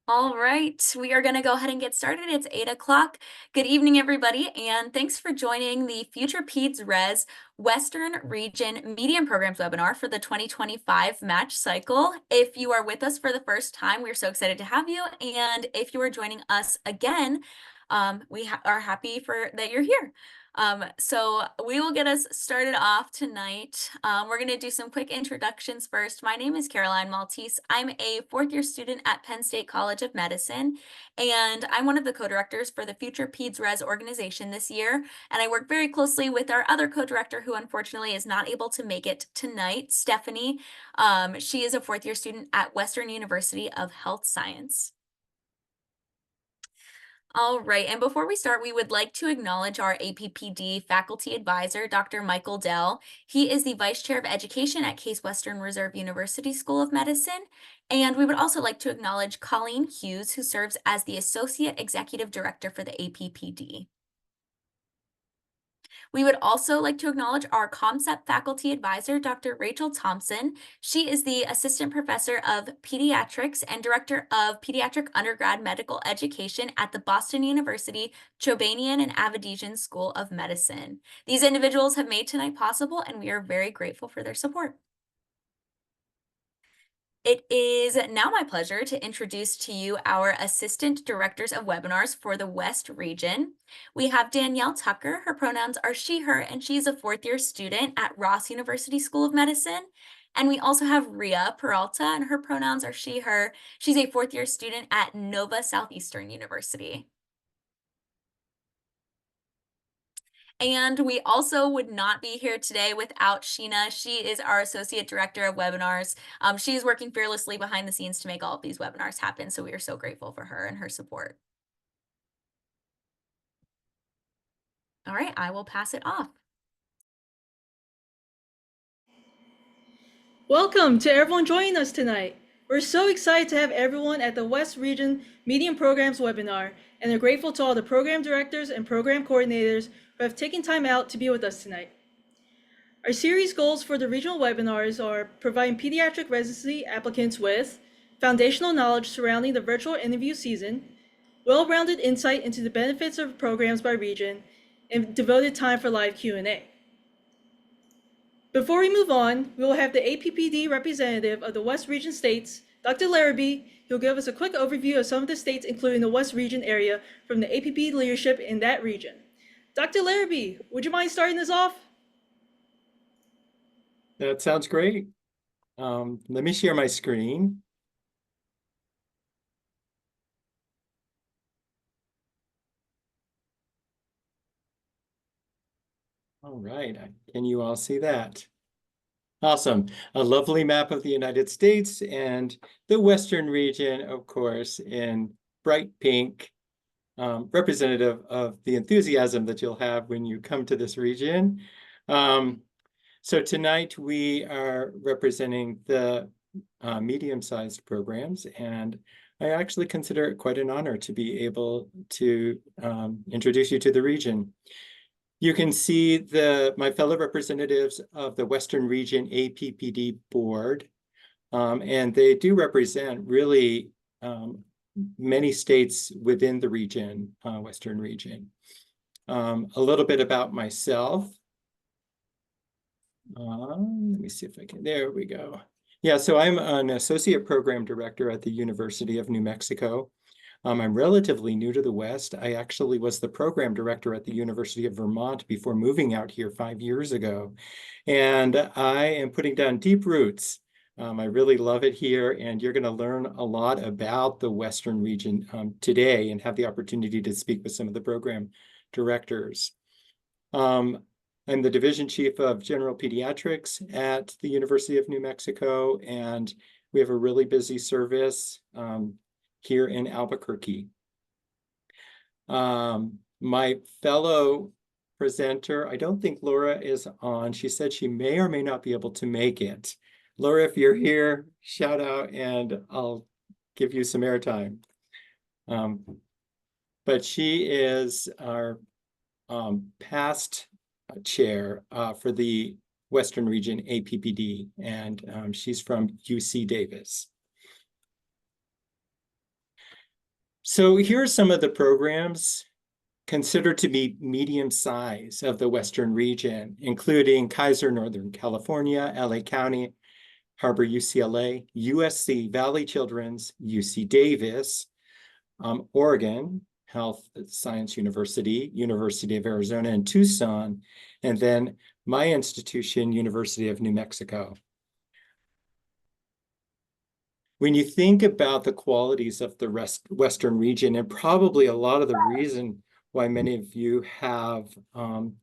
All right, we are going to go ahead and get started. It's 8 o'clock. Good evening, everybody, and thanks for joining the Future Peds Res Western Region Medium Programs webinar for the 2025 match cycle. If you are with us for the first time, we're so excited to have you. And if you are joining us again, we are happy that you're here. So we will get us started off tonight. We're going to do some quick introductions first. My name is Caroline Maltese. I'm a fourth-year student at Penn State College of Medicine, and I'm one of the co-directors for the Future Peds Res organization this year. And I work very closely with our other co-director, who unfortunately is not able to make it tonight, Stephanie. She is a fourth-year student at Western University of Health Science. All right, and before we start, we would like to acknowledge our APPD faculty advisor, Dr. Michael Dell. He is the Vice Chair of Education at Case Western Reserve University School of Medicine. And we would also like to acknowledge Colleen Hughes, who serves as the Associate Executive Director for the APPD. We would also like to acknowledge our concept faculty advisor, Dr. Rachel Thompson. She is the Assistant Professor of Pediatrics and Director of Pediatric Undergrad Medical Education at the Boston University Chobanian and Avedisian School of Medicine. These individuals have made tonight possible, and we are very grateful for their support. It is now my pleasure to introduce to you our Assistant Directors of Webinars for the West Region. We have Danielle Tucker. Her pronouns are she, her, and she's a fourth-year student at Ross University School of Medicine. And we also have Ria Peralta, and her pronouns are she, her. She's a fourth-year student at Nova Southeastern University. And we also would not be here today without Sheena. She is our Associate Director of Webinars. She is working fearlessly behind the scenes to make all of these webinars happen, so we are so grateful for her and her support. All right, I will pass it off. Welcome to everyone joining us tonight. We're so excited to have everyone at the West Region Medium Programs webinar, and are grateful to all the program directors and program coordinators who have taken time out to be with us tonight. Our series goals for the regional webinars are providing pediatric residency applicants with foundational knowledge surrounding the virtual interview season, well-rounded insight into the benefits of programs by region, and devoted time for live Q&A. Before we move on, we will have the APPD representative of the West Region states, Dr. Larrabee, who will give us a quick overview of some of the states including the West Region area from the APPD leadership in that region. Dr. Larrabee, would you mind starting this off? That sounds great. Let me share my screen. All right, can you all see that? Awesome. A lovely map of the United States and the Western region, of course, in bright pink, representative of the enthusiasm that you'll have when you come to this region. So tonight we are representing the medium-sized programs, and I actually consider it quite an honor to be able to introduce you to the region. You can see my fellow representatives of the Western Region APPD board, and they do represent really many states within the region, Western region. A little bit about myself. Let me see if I can, there we go. Yeah, so I'm an associate program director at the University of New Mexico. I'm relatively new to the West. I actually was the program director at the University of Vermont before moving out here 5 years ago. And I am putting down deep roots. I really love it here, and you're going to learn a lot about the Western region today and have the opportunity to speak with some of the program directors. I'm the division chief of general pediatrics at the University of New Mexico, and we have a really busy service here in Albuquerque. My fellow presenter, I don't think Laura is on. She said she may or may not be able to make it. Laura, if you're here, shout out and I'll give you some airtime. But she is our past chair for the Western Region APPD, and she's from UC Davis. So here are some of the programs considered to be medium size of the Western region, including Kaiser Northern California, LA County, Harbor UCLA, USC, Valley Children's, UC Davis, Oregon Health Science University, University of Arizona in Tucson, and then my institution, University of New Mexico. When you think about the qualities of the Western region, and probably a lot of the reason why many of you have an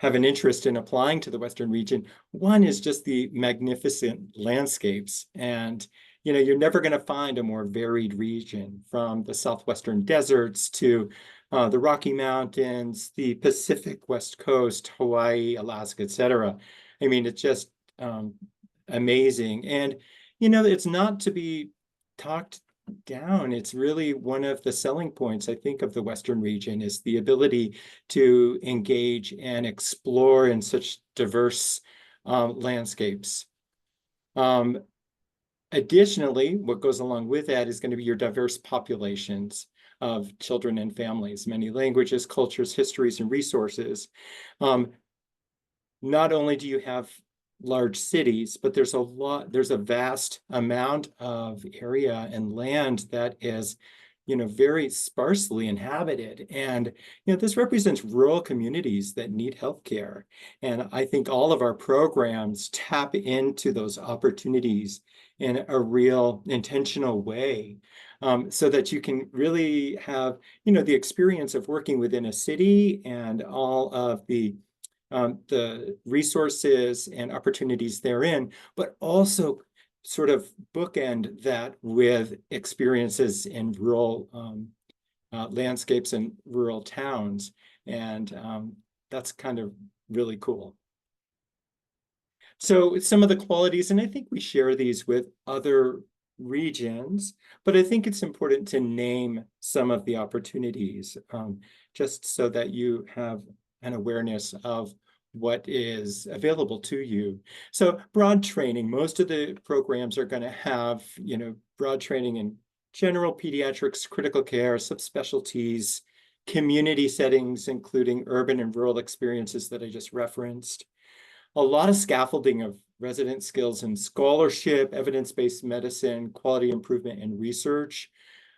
interest in applying to the Western region, one is just the magnificent landscapes. And you're never going to find a more varied region, from the southwestern deserts to the Rocky Mountains, the Pacific West Coast, Hawaii, Alaska, etc. I mean, it's just amazing. And it's not to be talked down. It's really one of the selling points, I think, of the Western region, is the ability to engage and explore in such diverse landscapes. Additionally, what goes along with that is going to be your diverse populations of children and families, many languages, cultures, histories, and resources. Not only do you have large cities, but there's a vast amount of area and land that is, very sparsely inhabited. And, this represents rural communities that need healthcare. And I think all of our programs tap into those opportunities in a real intentional way, so that you can really have, the experience of working within a city and all of the resources and opportunities therein, but also sort of bookend that with experiences in rural landscapes and rural towns. And that's kind of really cool. So some of the qualities, and I think we share these with other regions, but I think it's important to name some of the opportunities, just so that you have an awareness of what is available to you. So broad training, most of the programs are going to have, broad training in general pediatrics, critical care, subspecialties, community settings, including urban and rural experiences that I just referenced. A lot of scaffolding of resident skills in scholarship, evidence-based medicine, quality improvement, and research.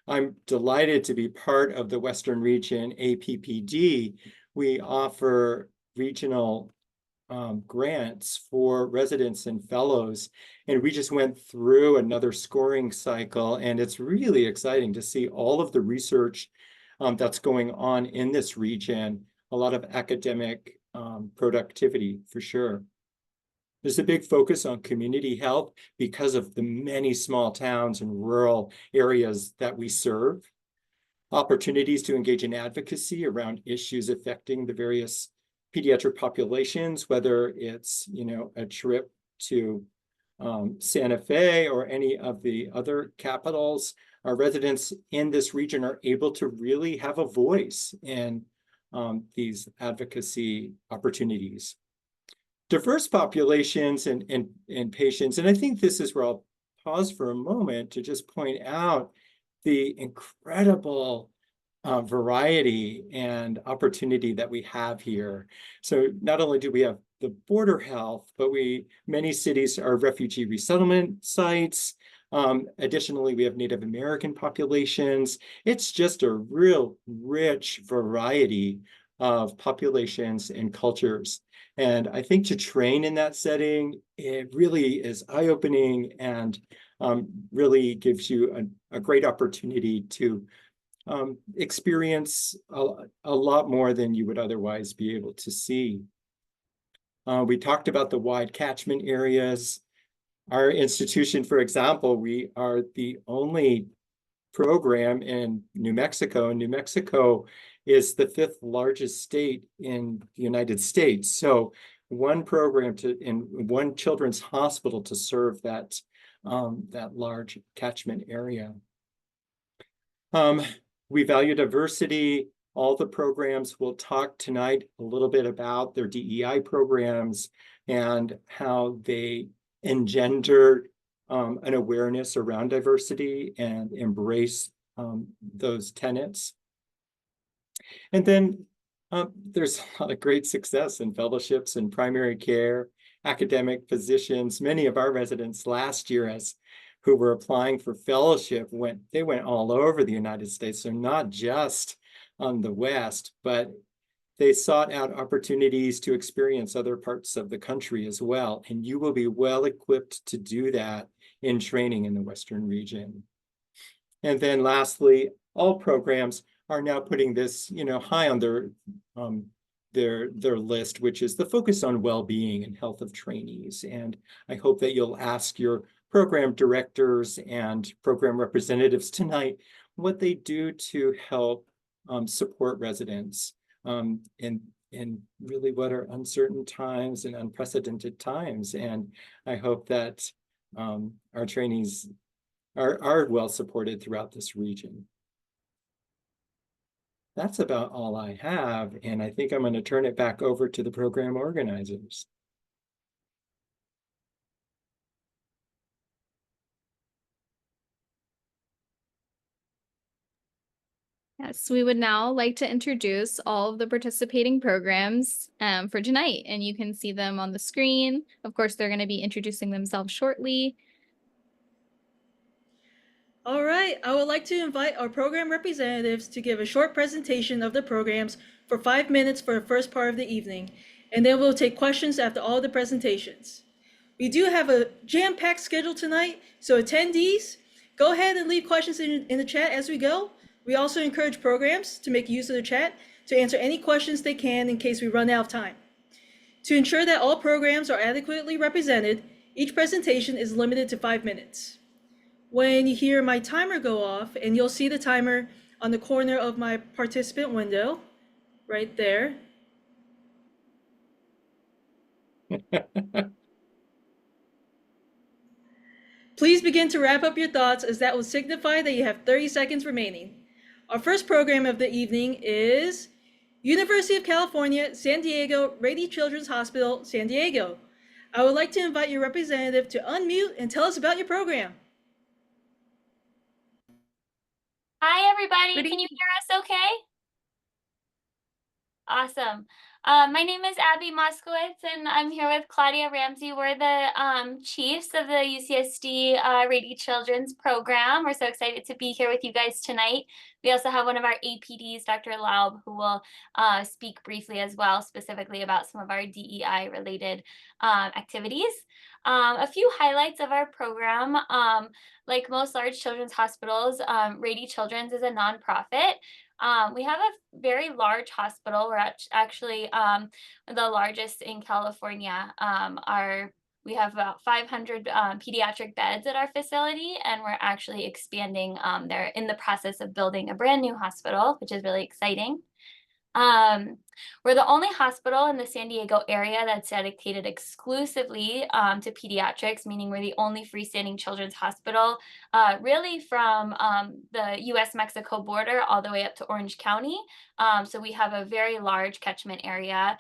I'm delighted to be part of the Western Region APPD. We offer regional grants for residents and fellows. And we just went through another scoring cycle, and it's really exciting to see all of the research that's going on in this region, a lot of academic productivity for sure. There's a big focus on community health because of the many small towns and rural areas that we serve. Opportunities to engage in advocacy around issues affecting the various pediatric populations, whether it's, a trip to Santa Fe or any of the other capitals. Our residents in this region are able to really have a voice in these advocacy opportunities. Diverse populations and patients, and I think this is where I'll pause for a moment to just point out the incredible variety and opportunity that we have here. So not only do we have the border health, but many cities are refugee resettlement sites. Additionally, we have Native American populations. It's just a real rich variety of populations and cultures. And I think to train in that setting, it really is eye-opening and really gives you a great opportunity to experience a lot more than you would otherwise be able to see. We talked about the wide catchment areas. Our institution, for example, we are the only program in New Mexico, and New Mexico is the 5th largest state in the United States. So one program in one children's hospital to serve that large catchment area. We value diversity. All the programs will talk tonight a little bit about their DEI programs and how they engender an awareness around diversity and embrace those tenets. And then there's a lot of great success in fellowships in primary care, academic positions. Many of our residents last year who were applying for fellowship went all over the United States. So not just on the West, but they sought out opportunities to experience other parts of the country as well. And you will be well equipped to do that in training in the Western region. And then lastly, all programs are now putting this, high on their list, which is the focus on well-being and health of trainees. And I hope that you'll ask your program directors and program representatives tonight what they do to help support residents in really what are uncertain times and unprecedented times. And I hope that our trainees are well supported throughout this region. That's about all I have, and I think I'm going to turn it back over to the program organizers. Yes, we would now like to introduce all of the participating programs for tonight, and you can see them on the screen. Of course, they're going to be introducing themselves shortly. All right, I would like to invite our program representatives to give a short presentation of the programs for 5 minutes for the first part of the evening, and then we'll take questions after all the presentations. We do have a jam-packed schedule tonight, so attendees, go ahead and leave questions in the chat as we go. We also encourage programs to make use of the chat to answer any questions they can in case we run out of time. To ensure that all programs are adequately represented, each presentation is limited to 5 minutes. When you hear my timer go off, and you'll see the timer on the corner of my participant window, right there. Please begin to wrap up your thoughts, as that will signify that you have 30 seconds remaining. Our first program of the evening is University of California, San Diego Rady Children's Hospital, San Diego. I would like to invite your representative to unmute and tell us about your program. Hi, everybody. Can you hear us okay? Awesome. My name is Abby Moskowitz, and I'm here with Claudia Ramsey. We're the chiefs of the UCSD Rady Children's program. We're so excited to be here with you guys tonight. We also have one of our APDs, Dr. Laub, who will speak briefly as well, specifically about some of our DEI-related activities. A few highlights of our program. Like most large children's hospitals, Rady Children's is a nonprofit. We have a very large hospital. We're actually the largest in California. We have about 500 pediatric beds at our facility, and we're actually expanding. They're in the process of building a brand new hospital, which is really exciting. We're the only hospital in the San Diego area that's dedicated exclusively to pediatrics, meaning we're the only freestanding children's hospital, really from the US-Mexico border all the way up to Orange County. So we have a very large catchment area.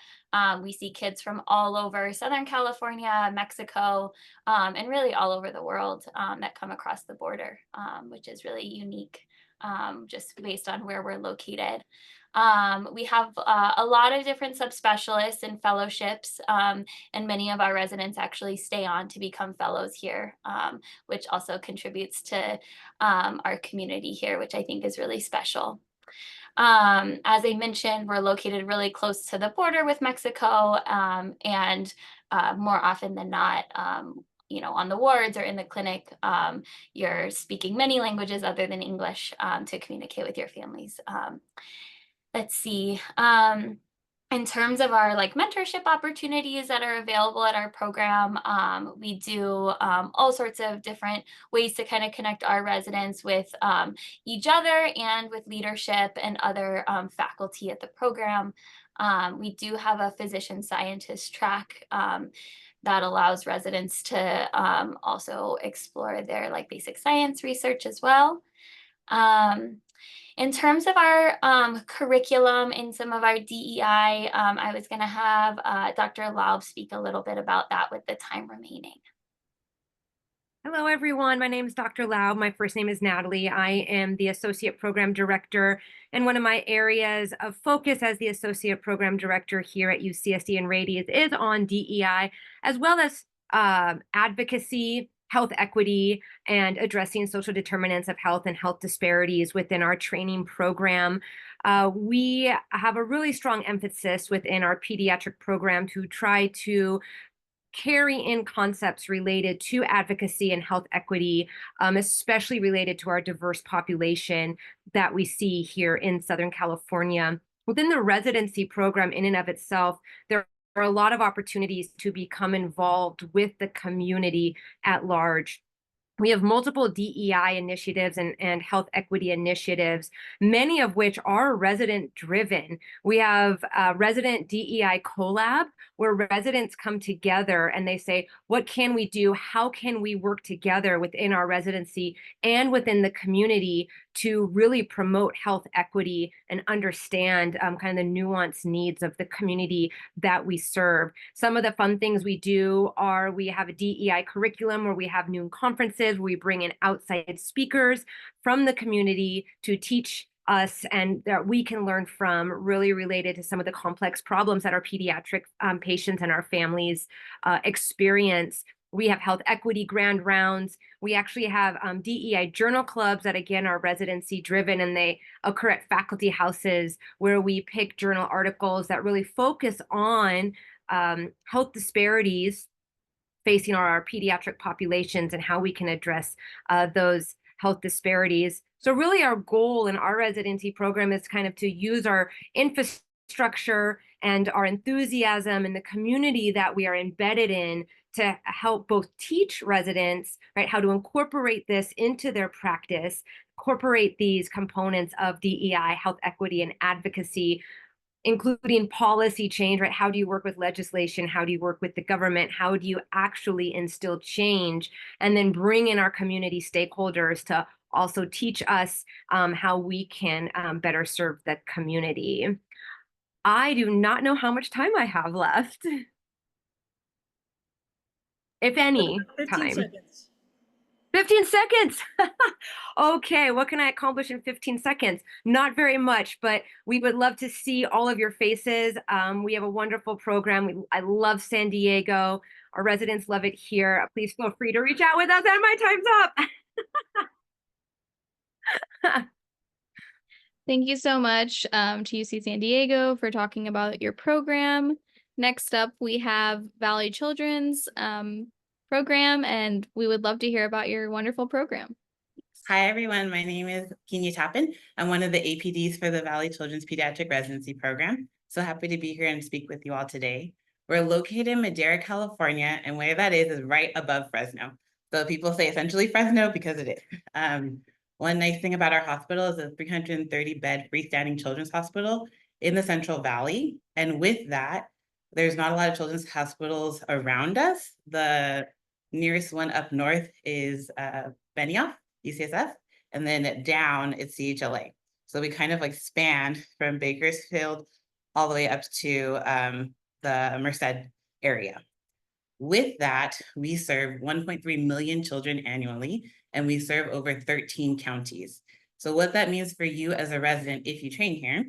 We see kids from all over Southern California, Mexico, and really all over the world that come across the border, which is really unique, just based on where we're located. We have a lot of different subspecialists and fellowships, and many of our residents actually stay on to become fellows here, which also contributes to our community here, which I think is really special. As I mentioned, we're located really close to the border with Mexico, and more often than not, on the wards or in the clinic, you're speaking many languages other than English to communicate with your families. Let's see. In terms of our mentorship opportunities that are available at our program, we do all sorts of different ways to kind of connect our residents with each other and with leadership and other faculty at the program. We do have a physician scientist track that allows residents to also explore their basic science research as well. In terms of our curriculum and some of our DEI, I was going to have Dr. Laub speak a little bit about that with the time remaining. Hello, everyone. My name is Dr. Lau. My first name is Natalie. I am the Associate Program Director, and one of my areas of focus as the Associate Program Director here at UCSD and Radius is on DEI, as well as advocacy, health equity, and addressing social determinants of health and health disparities within our training program. We have a really strong emphasis within our pediatric program to try to carry in concepts related to advocacy and health equity, especially related to our diverse population that we see here in Southern California. Within the residency program in and of itself, there are a lot of opportunities to become involved with the community at large. We have multiple DEI initiatives and health equity initiatives, many of which are resident driven. We have a resident DEI collab where residents come together and they say, what can we do? How can we work together within our residency and within the community to really promote health equity and understand kind of the nuanced needs of the community that we serve? Some of the fun things we do are we have a DEI curriculum where we have noon conferences, we bring in outside speakers from the community to teach us and that we can learn from, really related to some of the complex problems that our pediatric patients and our families experience. We have health equity grand rounds. We actually have DEI journal clubs that, again, are residency driven, and they occur at faculty houses where we pick journal articles that really focus on health disparities facing our pediatric populations and how we can address those health disparities. So really our goal in our residency program is kind of to use our infrastructure and our enthusiasm and the community that we are embedded in to help both teach residents, right, how to incorporate this into their practice, incorporate these components of DEI, health equity, and advocacy, including policy change, right? How do you work with legislation? How do you work with the government? How do you actually instill change? And then bring in our community stakeholders to also teach us how we can better serve the community. I do not know how much time I have left, if any 15 time. seconds. 15 seconds. Okay, what can I accomplish in 15 seconds? Not very much, but we would love to see all of your faces. We have a wonderful program. I love San Diego. Our residents love it here. Please feel free to reach out with us, and my time's up. Thank you so much to UC San Diego for talking about your program. Next up, we have Valley Children's program, and we would love to hear about your wonderful program. Hi, everyone. My name is Kenya Tappan. I'm one of the APDs for the Valley Children's Pediatric Residency Program. So happy to be here and speak with you all today. We're located in Madera, California, and where that is right above Fresno. So people say essentially Fresno because it is. One nice thing about our hospital is a 330-bed freestanding children's hospital in the Central Valley. And with that, there's not a lot of children's hospitals around us. The nearest one up north is Benioff, UCSF, and then down it's CHLA. So we kind of like span from Bakersfield all the way up to the Merced area. With that, we serve 1.3 million children annually, and we serve over 13 counties. So what that means for you as a resident, if you train here,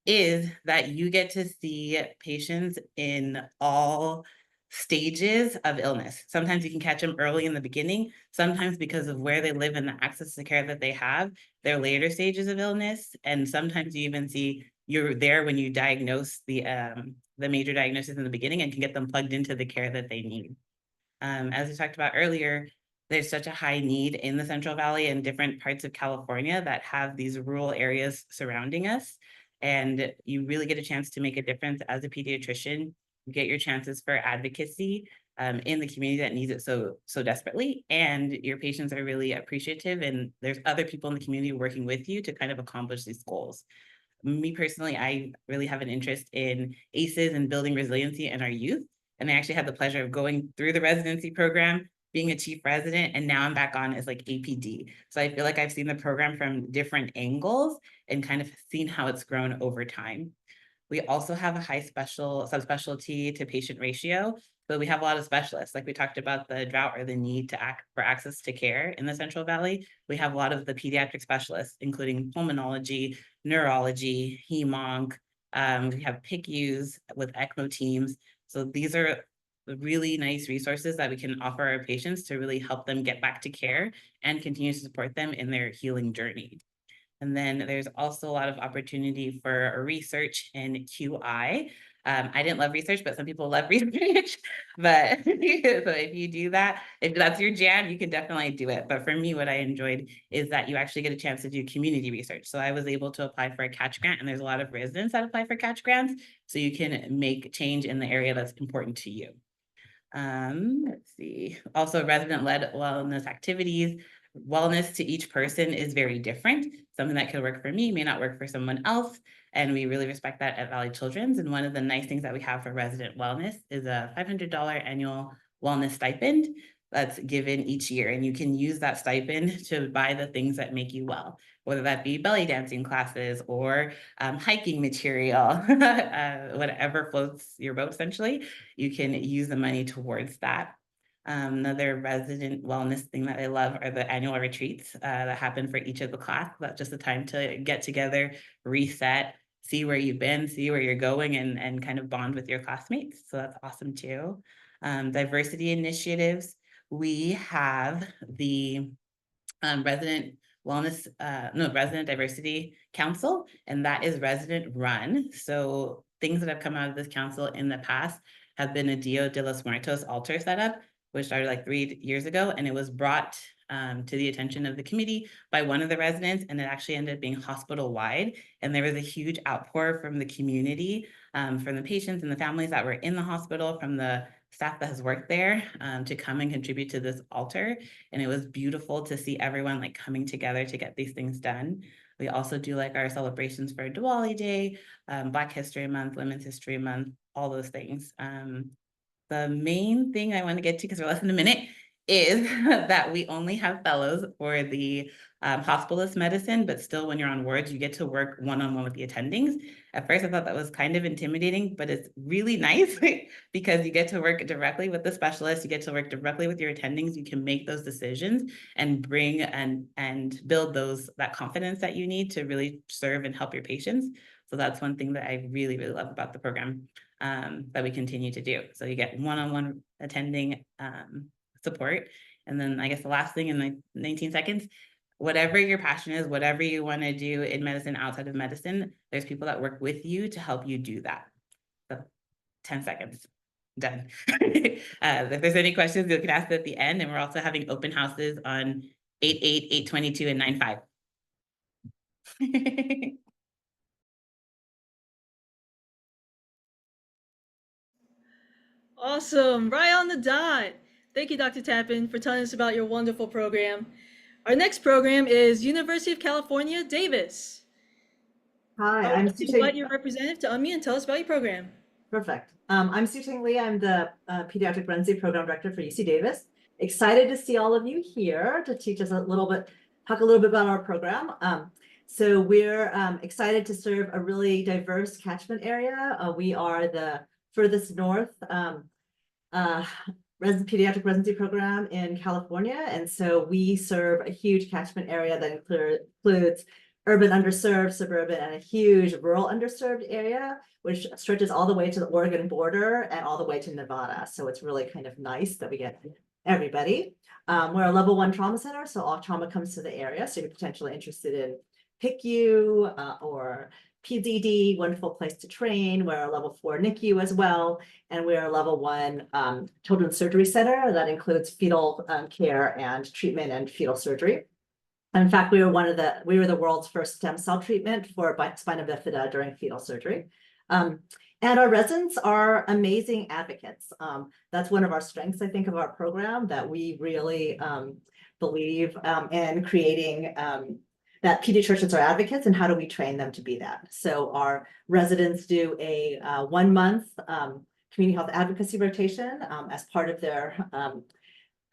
is that you get to see patients in all stages of illness. Sometimes you can catch them early in the beginning, sometimes because of where they live and the access to care that they have, they're later stages of illness. And sometimes you even see you're there when you diagnose the major diagnosis in the beginning and can get them plugged into the care that they need. As we talked about earlier, there's such a high need in the Central Valley and different parts of California that have these rural areas surrounding us. And you really get a chance to make a difference as a pediatrician. You get your chances for advocacy in the community that needs it so desperately. And your patients are really appreciative, and there's other people in the community working with you to kind of accomplish these goals. Me personally, I really have an interest in ACEs and building resiliency in our youth. And I actually had the pleasure of going through the residency program, being a chief resident, and now I'm back on as like APD. So I feel like I've seen the program from different angles and kind of seen how it's grown over time. We also have a high subspecialty to patient ratio, but we have a lot of specialists. Like we talked about the drought or the need for access to care in the Central Valley. We have a lot of the pediatric specialists, including pulmonology, neurology, hemonc. We have PICUs with ECMO teams. So these are really nice resources that we can offer our patients to really help them get back to care and continue to support them in their healing journey. And then there's also a lot of opportunity for research in QI. I didn't love research, but some people love research. But so if you do that, if that's your jam, you can definitely do it. But for me, what I enjoyed is that you actually get a chance to do community research. So I was able to apply for a catch grant, and there's a lot of residents that apply for catch grants. So you can make change in the area that's important to you. Let's see. Also, resident-led wellness activities. Wellness to each person is very different. Something that could work for me may not work for someone else. And we really respect that at Valley Children's. And one of the nice things that we have for resident wellness is a $500 annual wellness stipend that's given each year. And you can use that stipend to buy the things that make you well, whether that be belly dancing classes or hiking material, whatever floats your boat, essentially. You can use the money towards that. Another resident wellness thing that I love are the annual retreats that happen for each of the class. That's just a time to get together, reset, see where you've been, see where you're going, and kind of bond with your classmates. So that's awesome too. Diversity initiatives. We have the resident diversity council, and that is resident run. So things that have come out of this council in the past have been a Dia de los Muertos altar setup, which started like 3 years ago, and it was brought to the attention of the committee by one of the residents, and it actually ended up being hospital-wide. And there was a huge outpour from the community, from the patients and the families that were in the hospital, from the staff that has worked there, to come and contribute to this altar. And it was beautiful to see everyone like coming together to get these things done. We also do like our celebrations for Diwali Day, Black History Month, Women's History Month, all those things. The main thing I want to get to, because we're less than a minute, is that we only have fellows for the hospitalist medicine, but still when you're on wards, you get to work one-on-one with the attendings. At first, I thought that was kind of intimidating, but it's really nice because you get to work directly with the specialist, you get to work directly with your attendings, you can make those decisions and bring and build that confidence that you need to really serve and help your patients. So that's one thing that I really, really love about the program that we continue to do. So you get one-on-one attending support. And then I guess the last thing in like 19 seconds, whatever your passion is, whatever you want to do in medicine, outside of medicine, there's people that work with you to help you do that. So 10 seconds, done. If there's any questions, you can ask at the end. And we're also having open houses on 8/8, 8/22, and 9/5. Awesome, right on the dot. Thank you, Dr. Tappan, for telling us about your wonderful program. Our next program is University of California, Davis. Hi, I I'm would invite your representative to unmute and tell us about your program. Perfect. I'm Su-Ting Lee. I'm the Pediatric Residency Program Director for UC Davis. Excited to see all of you here to teach us talk a little bit about our program. So we're excited to serve a really diverse catchment area. We are the furthest north pediatric residency program in California. And so we serve a huge catchment area that includes urban underserved, suburban, and a huge rural underserved area, which stretches all the way to the Oregon border and all the way to Nevada. So it's really kind of nice that we get everybody. We're a level 1 trauma center, so all trauma comes to the area. So you're potentially interested in PICU or PZD, wonderful place to train. We're a level 4 NICU as well. And we're a level 1 children's surgery center that includes fetal care and treatment and fetal surgery. In fact, we were the world's first stem cell treatment for spina bifida during fetal surgery. And our residents are amazing advocates. That's one of our strengths, I think, of our program, that we really believe in creating that pediatricians are advocates, and how do we train them to be that? So our residents do a 1-month community health advocacy rotation as part of their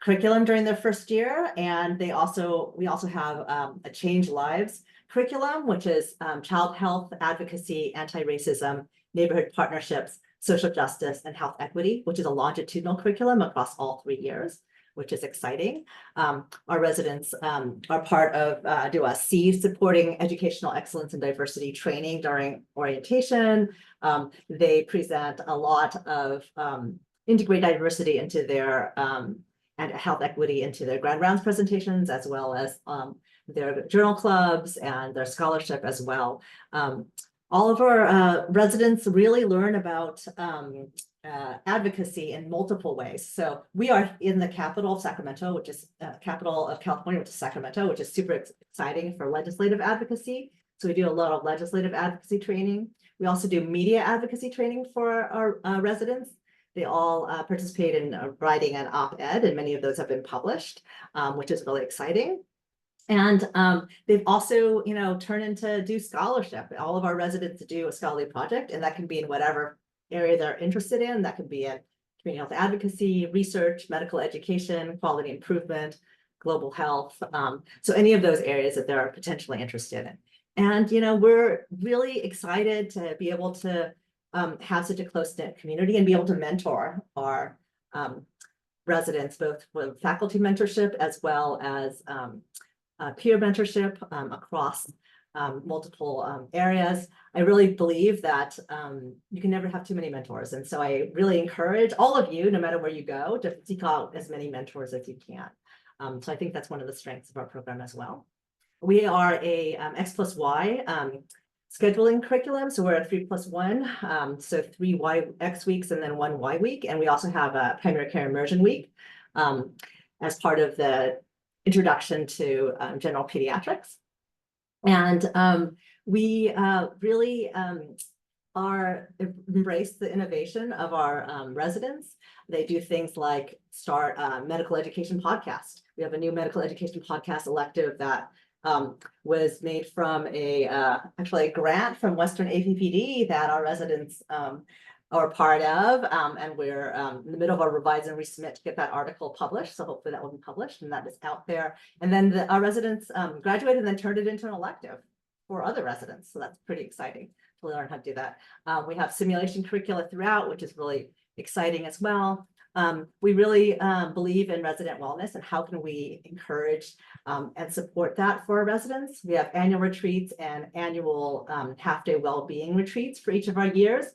curriculum during their first year. And we also have a Change Lives curriculum, which is child health, advocacy, anti-racism, neighborhood partnerships, social justice, and health equity, which is a longitudinal curriculum across all 3 years, which is exciting. Our residents are part of do a SEED, supporting educational excellence and diversity training during orientation. They present a lot of integrate diversity into their and health equity into their grand rounds presentations, as well as their journal clubs and their scholarship as well. All of our residents really learn about advocacy in multiple ways. So we are in the capital of Sacramento, which is capital of California, which is Sacramento, which is super exciting for legislative advocacy. So we do a lot of legislative advocacy training. We also do media advocacy training for our residents. They all participate in writing an op-ed, and many of those have been published, which is really exciting. And they've also, turned into do scholarship. All of our residents do a scholarly project, and that can be in whatever area they're interested in. That could be in community health advocacy, research, medical education, quality improvement, global health. So any of those areas that they're potentially interested in. And, we're really excited to be able to have such a close-knit community and be able to mentor our residents, both with faculty mentorship as well as peer mentorship across multiple areas. I really believe that you can never have too many mentors. And so I really encourage all of you, no matter where you go, to seek out as many mentors as you can. So I think that's one of the strengths of our program as well. We are a X+Y scheduling curriculum. So we're a 3+1, so 3 X weeks and then 1 Y week. And we also have a primary care immersion week as part of the introduction to general pediatrics. And we really embrace the innovation of our residents. They do things like start a medical education podcast. We have a new medical education podcast elective that was made from actually a grant from Western APPD that our residents are part of, and we're in the middle of our revise and resubmit to get that article published. So hopefully that will be published and that is out there. And then our residents graduated and then turned it into an elective for other residents. So that's pretty exciting to learn how to do that. We have simulation curricula throughout, which is really exciting as well. We really believe in resident wellness and how can we encourage and support that for our residents. We have annual retreats and annual half-day well-being retreats for each of our years.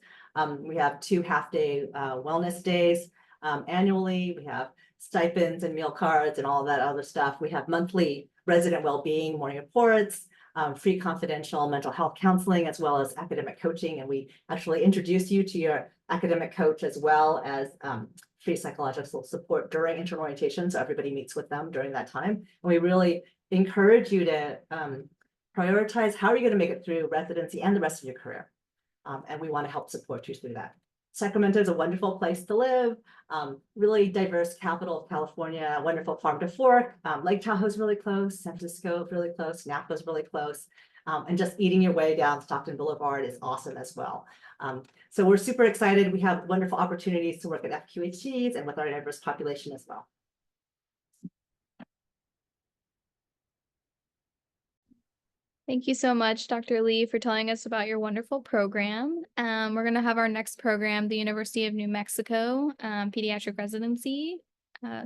We have 2 half-day wellness days annually. We have stipends and meal cards and all that other stuff. We have monthly resident well-being morning reports, free confidential mental health counseling, as well as academic coaching. And we actually introduce you to your academic coach as well as free psychological support during internal orientation. So everybody meets with them during that time. And we really encourage you to prioritize how are you going to make it through residency and the rest of your career. And we want to help support you through that. Sacramento is a wonderful place to live, really diverse capital of California, wonderful farm to fork. Lake Tahoe is really close, San Francisco is really close, Napa is really close. And just eating your way down Stockton Boulevard is awesome as well. So we're super excited. We have wonderful opportunities to work at FQHCs and with our diverse population as well. Thank you so much, Dr. Lee, for telling us about your wonderful program. We're going to have our next program, the University of New Mexico Pediatric Residency,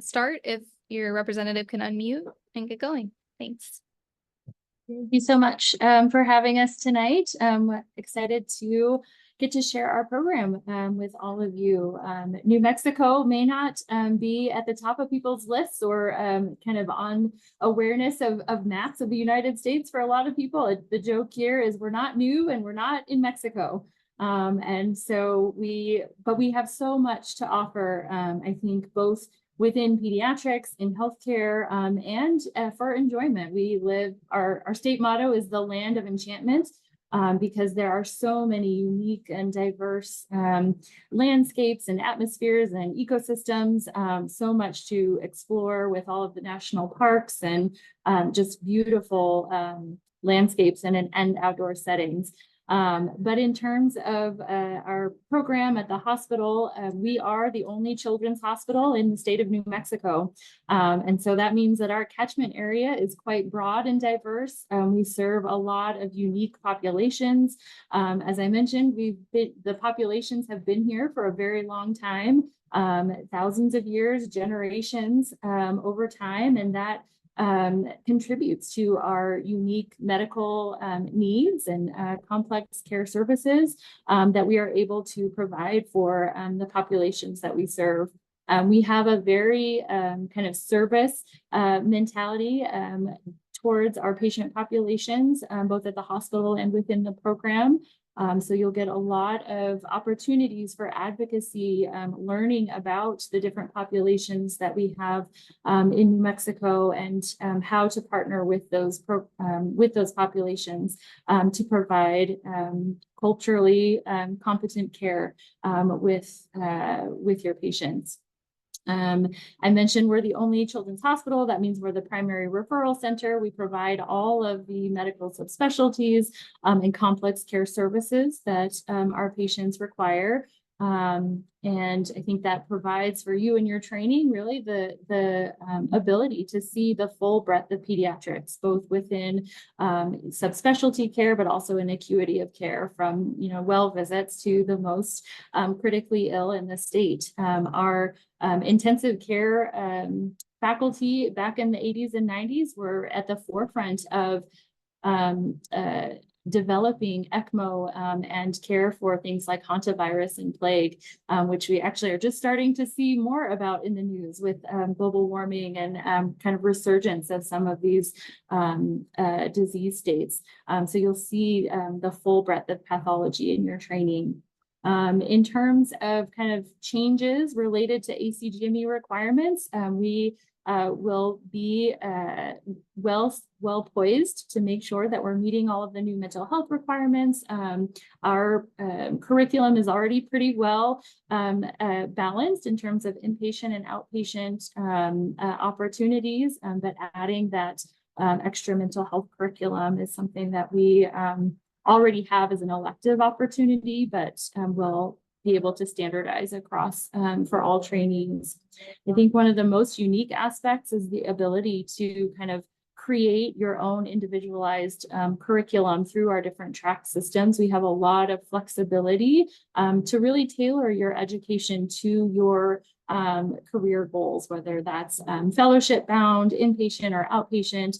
start. If your representative can unmute and get going. Thanks. Thank you so much for having us tonight. I'm excited to get to share our program with all of you. New Mexico may not be at the top of people's lists or kind of on awareness of maps of the United States for a lot of people. The joke here is we're not new and we're not in Mexico. And so we have so much to offer, I think, both within pediatrics, in healthcare, and for enjoyment. We live, our state motto is the land of enchantment, because there are so many unique and diverse landscapes and atmospheres and ecosystems, so much to explore with all of the national parks and just beautiful landscapes and outdoor settings. But in terms of our program at the hospital, we are the only children's hospital in the state of New Mexico. And so that means that our catchment area is quite broad and diverse. We serve a lot of unique populations. As I mentioned, the populations have been here for a very long time, thousands of years, generations over time, and that contributes to our unique medical needs and complex care services that we are able to provide for the populations that we serve. We have a very kind of service mentality towards our patient populations, both at the hospital and within the program. So you'll get a lot of opportunities for advocacy, learning about the different populations that we have in New Mexico, and how to partner with those populations to provide culturally competent care with your patients. I mentioned we're the only children's hospital. That means we're the primary referral center. We provide all of the medical subspecialties and complex care services that our patients require. And I think that provides for you in your training really the ability to see the full breadth of pediatrics, both within subspecialty care, but also in acuity of care, from well visits to the most critically ill in the state. Our intensive care faculty back in the 80s and 90s were at the forefront of developing ECMO and care for things like hantavirus and plague, which we actually are just starting to see more about in the news with global warming and kind of resurgence of some of these disease states. So you'll see the full breadth of pathology in your training. In terms of kind of changes related to ACGME requirements, we will be well poised to make sure that we're meeting all of the new mental health requirements. Our curriculum is already pretty well balanced in terms of inpatient and outpatient opportunities, but adding that extra mental health curriculum is something that we already have as an elective opportunity, but will be able to standardize across for all trainees. I think one of the most unique aspects is the ability to kind of create your own individualized curriculum through our different track systems. We have a lot of flexibility to really tailor your education to your career goals, whether that's fellowship bound, inpatient or outpatient,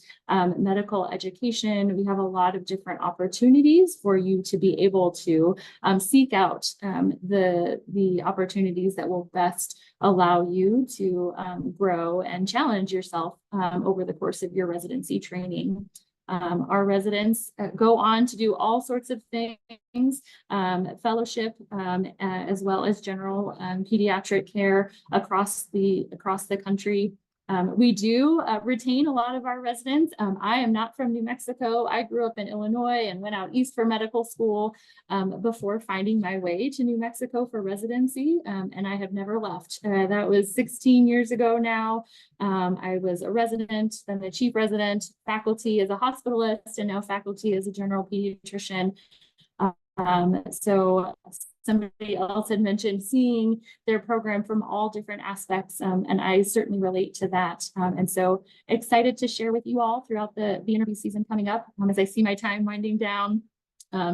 medical education. We have a lot of different opportunities for you to be able to seek out the opportunities that will best allow you to grow and challenge yourself over the course of your residency training. Our residents go on to do all sorts of things, fellowship, as well as general pediatric care across the country. We do retain a lot of our residents. I am not from New Mexico. I grew up in Illinois and went out east for medical school before finding my way to New Mexico for residency, and I have never left. That was 16 years ago now. I was a resident, then the chief resident, faculty as a hospitalist, and now faculty as a general pediatrician. So somebody else had mentioned seeing their program from all different aspects, and I certainly relate to that. And so excited to share with you all throughout the interview season coming up. As I see my time winding down,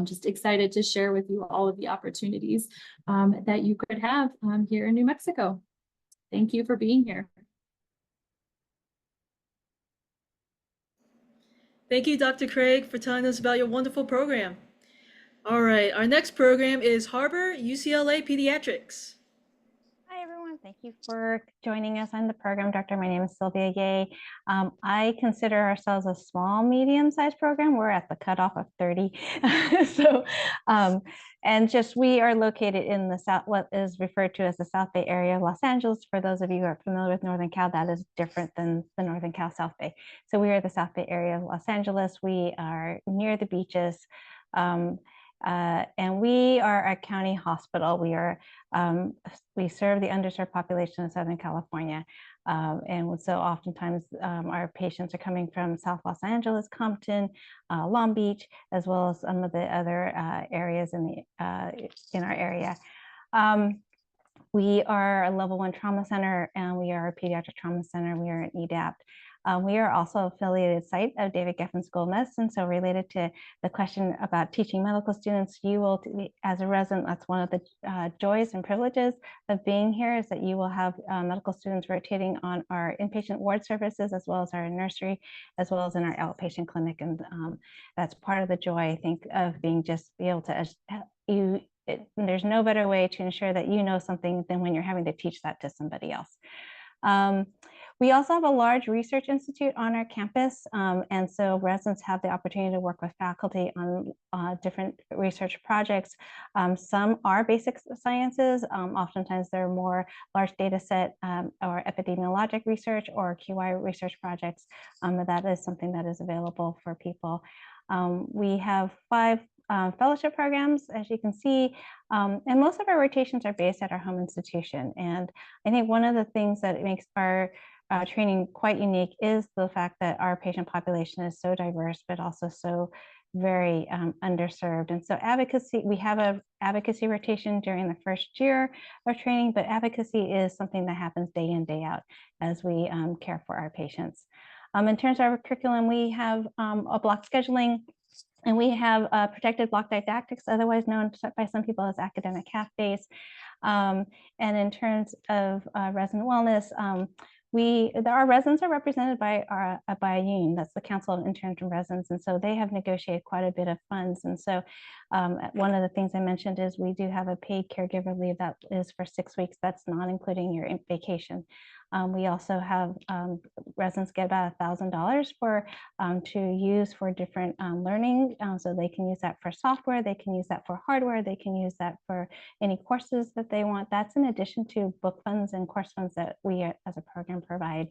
just excited to share with you all of the opportunities that you could have here in New Mexico. Thank you for being here. Thank you, Dr. Craig, for telling us about your wonderful program. All right, our next program is Harbor UCLA Pediatrics. Hi, everyone. Thank you for joining us on the program, Doctor. My name is Sylvia Yeh. I consider ourselves a small, medium-sized program. We're at the cutoff of 30. We are located in the South, what is referred to as the South Bay area of Los Angeles. For those of you who are familiar with Northern Cal, that is different than the Northern Cal South Bay. So we are the South Bay area of Los Angeles. We are near the beaches. And we are a county hospital. We serve the underserved population of Southern California. And so oftentimes our patients are coming from South Los Angeles, Compton, Long Beach, as well as some of the other areas in our area. We are a level 1 trauma center, and we are a pediatric trauma center. We are an EDAP. We are also affiliated site of David Geffen School of Medicine. So related to the question about teaching medical students, you will, as a resident, that's one of the joys and privileges of being here, is that you will have medical students rotating on our inpatient ward services, as well as our nursery, as well as in our outpatient clinic. And that's part of the joy, I think, of being just be able to, there's no better way to ensure that you know something than when you're having to teach that to somebody else. We also have a large research institute on our campus, and so residents have the opportunity to work with faculty on different research projects. Some are basic sciences. Oftentimes they're more large data set or epidemiologic research or QI research projects. That is something that is available for people. We have 5 fellowship programs, as you can see, and most of our rotations are based at our home institution. And I think one of the things that makes our training quite unique is the fact that our patient population is so diverse, but also so very underserved. And so advocacy, we have an advocacy rotation during the first year of training, but advocacy is something that happens day in, day out as we care for our patients. In terms of our curriculum, we have a block scheduling, and we have protected block didactics, otherwise known by some people as academic half days. And in terms of resident wellness, our residents are represented by a union. That's the Council of Interns and Residents, and so they have negotiated quite a bit of funds. And so one of the things I mentioned is we do have a paid caregiver leave that is for 6 weeks. That's not including your vacation. We also have residents get about $1,000 for to use for different learning. So they can use that for software, they can use that for hardware, they can use that for any courses that they want. That's in addition to book funds and course funds that we as a program provide.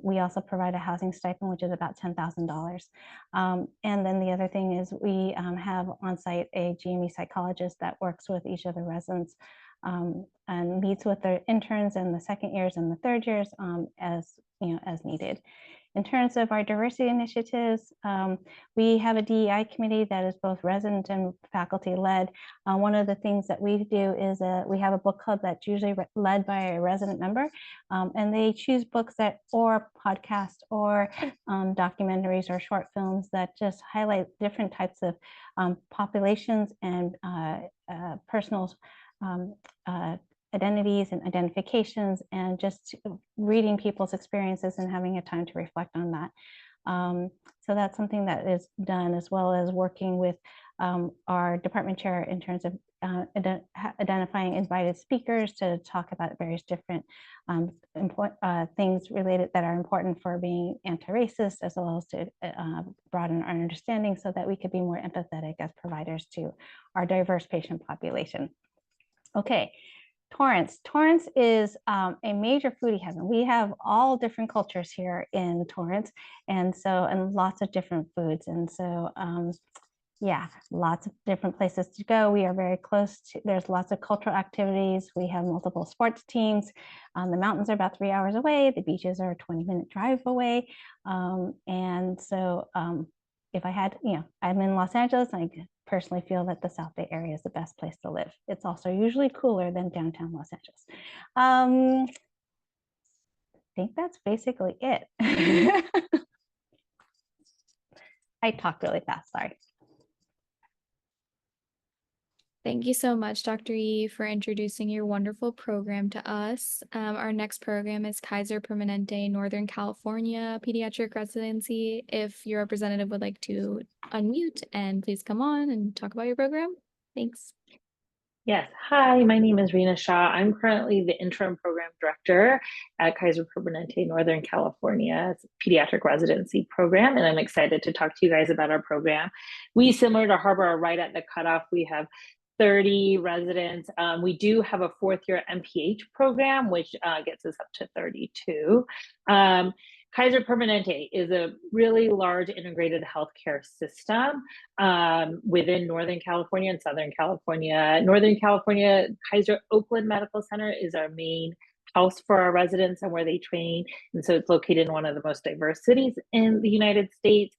We also provide a housing stipend, which is about $10,000. And then the other thing is we have on site a GME psychologist that works with each of the residents and meets with the interns and the second years and the third years as needed. In terms of our diversity initiatives, we have a DEI committee that is both resident and faculty led. One of the things that we do is we have a book club that's usually led by a resident member, and they choose books or podcasts or documentaries or short films that just highlight different types of populations and personal identities and identifications, and just reading people's experiences and having a time to reflect on that. So that's something that is done, as well as working with our department chair in terms of identifying invited speakers to talk about various different things related that are important for being anti-racist, as well as to broaden our understanding so that we could be more empathetic as providers to our diverse patient population. Okay, Torrance. Torrance is a major foodie heaven. We have all different cultures here in Torrance, and lots of different foods. And so, yeah, lots of different places to go. We are very close to, there's lots of cultural activities. We have multiple sports teams. The mountains are about 3 hours away. The beaches are a 20-minute drive away. And so if I had, I'm in Los Angeles, and I personally feel that the South Bay area is the best place to live. It's also usually cooler than downtown Los Angeles. I think that's basically it. I talked really fast, sorry. Thank you so much, Dr. Yee, for introducing your wonderful program to us. Our next program is Kaiser Permanente Northern California Pediatric Residency. If your representative would like to unmute and please come on and talk about your program. Thanks. Yes. Hi, my name is Rena Shah. I'm currently the interim program director at Kaiser Permanente Northern California Pediatric Residency Program, and I'm excited to talk to you guys about our program. We, similar to Harbor, are right at the cutoff. We have 30 residents. We do have a 4th-year MPH program, which gets us up to 32. Kaiser Permanente is a really large integrated healthcare system within Northern California and Southern California. Northern California, Kaiser Oakland Medical Center is our main house for our residents and where they train. And so it's located in one of the most diverse cities in the United States,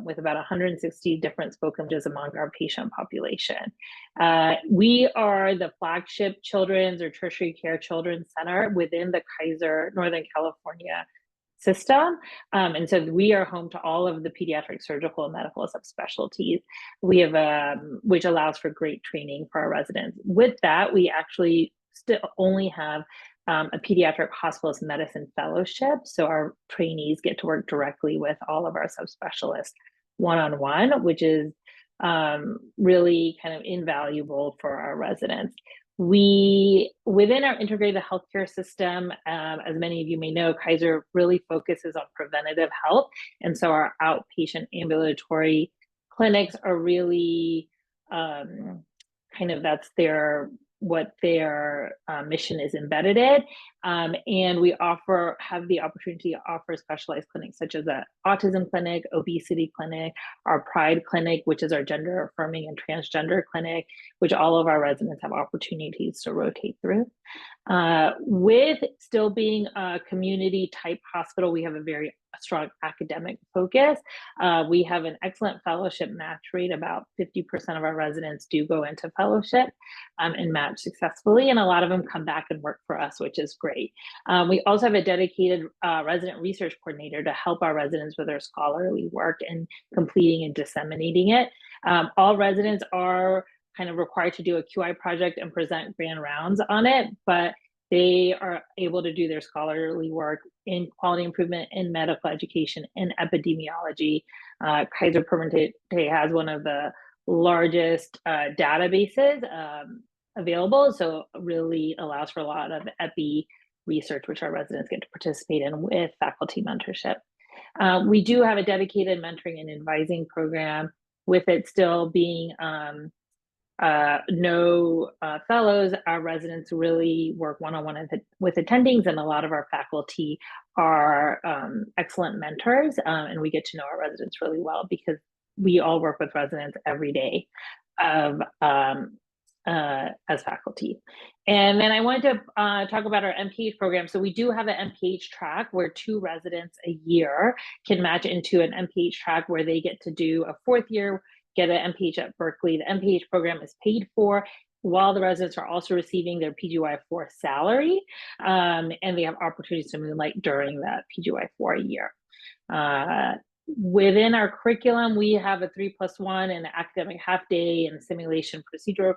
with about 160 different spoken languages among our patient population. We are the flagship children's or tertiary care children's center within the Kaiser Northern California system. And so we are home to all of the pediatric surgical and medical subspecialties. We have, which allows for great training for our residents. With that, we actually still only have a pediatric hospitalist medicine fellowship. So our trainees get to work directly with all of our subspecialists one-on-one, which is really kind of invaluable for our residents. We, within our integrated healthcare system, as many of you may know, Kaiser really focuses on preventative health. And so our outpatient ambulatory clinics are really kind of, that's what their mission is embedded in. And we have the opportunity to offer specialized clinics such as an autism clinic, obesity clinic, our Pride clinic, which is our gender affirming and transgender clinic, which all of our residents have opportunities to rotate through. With still being a community type hospital, we have a very strong academic focus. We have an excellent fellowship match rate. About 50% of our residents do go into fellowship and match successfully, and a lot of them come back and work for us, which is great. We also have a dedicated resident research coordinator to help our residents with their scholarly work and completing and disseminating it. All residents are kind of required to do a QI project and present grand rounds on it, but they are able to do their scholarly work in quality improvement, in medical education, in epidemiology. Kaiser Permanente has one of the largest databases available, so really allows for a lot of epi research, which our residents get to participate in with faculty mentorship. We do have a dedicated mentoring and advising program, with it still being no fellows. Our residents really work one-on-one with attendings, and a lot of our faculty are excellent mentors, and we get to know our residents really well because we all work with residents every day as faculty. And then I wanted to talk about our MPH program. So we do have an MPH track where 2 residents a year can match into an MPH track where they get to do a 4th year, get an MPH at Berkeley. The MPH program is paid for while the residents are also receiving their PGY4 salary, and they have opportunities to moonlight during that PGY4 year. Within our curriculum, we have a 3+1 and an academic half day and simulation procedural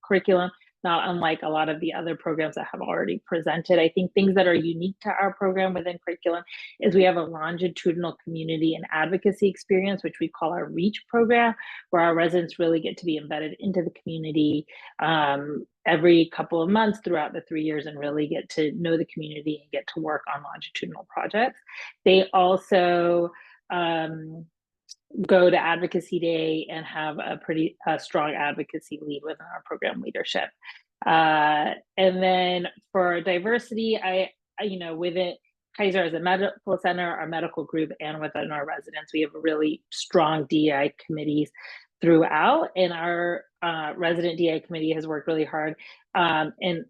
curriculum, not unlike a lot of the other programs that have already presented. I think things that are unique to our program within curriculum is we have a longitudinal community and advocacy experience, which we call our REACH program, where our residents really get to be embedded into the community every couple of months throughout the 3 years and really get to know the community and get to work on longitudinal projects. They also go to Advocacy Day and have a pretty strong advocacy lead within our program leadership. And then for diversity, with it, Kaiser as a medical center, our medical group, and within our residents, we have a really strong DEI committees throughout, and our resident DEI committee has worked really hard and